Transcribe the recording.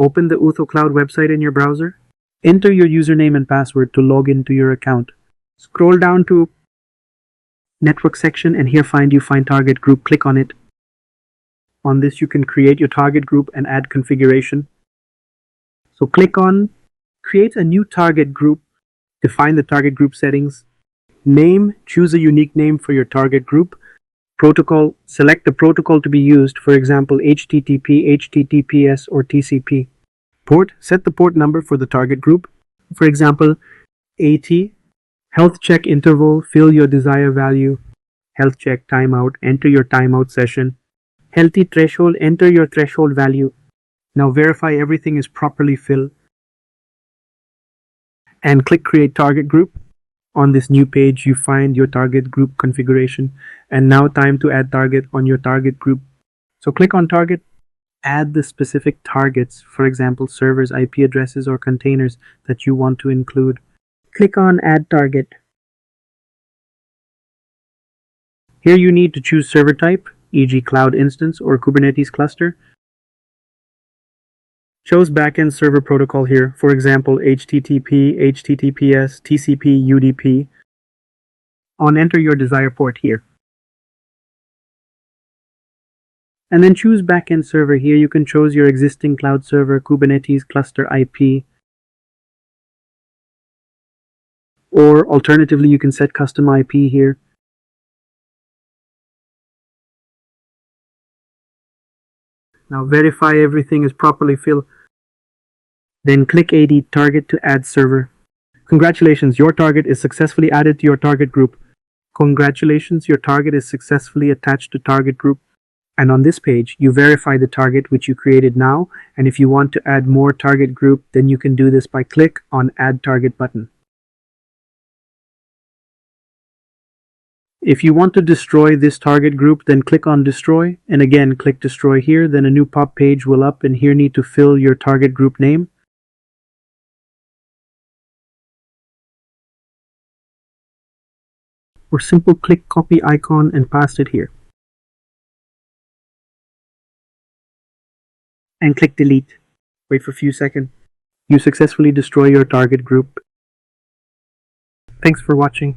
Open the Utho Cloud website in your browser. Enter your username and password to log into your account. Scroll down to Network section and here you find Target Group. Click on it. On this you can create your target group and add configuration. So click on Create a new target group. Define the target group settings. Name, choose a unique name for your target group. Protocol, select the protocol to be used, for example HTTP, HTTPS or TCP. Port, set the port number for the target group, for example 80. Health check interval, fill your desired value. Health check timeout, enter your timeout session. Healthy threshold, enter your threshold value. Now verify everything is properly filled and click Create Target Group. On this new page you find your target group configuration, and now time to add target on your target group. So click on Target, add the specific targets, for example servers, IP addresses or containers that you want to include. Click on Add Target. Here you need to choose server type, e.g. cloud instance or Kubernetes cluster. Choose backend server protocol here, for example HTTP, HTTPS, TCP, UDP. Enter your desired port here. And then choose backend server. Here you can choose your existing cloud server, Kubernetes cluster IP. Or alternatively you can set custom IP here. Now verify everything is properly filled. Then click Add Target to add server. Congratulations, your target is successfully added to your target group. Congratulations, your target is successfully attached to target group. And on this page, you verify the target which you created now. And if you want to add more target group, then you can do this by click on Add Target button. If you want to destroy this target group, then click on Destroy, and again click Destroy here. Then a new pop page will up, and here need to fill your target group name. Or simple click copy icon and paste it here. And click Delete. Wait for a few seconds. You successfully destroy your target group. Thanks for watching.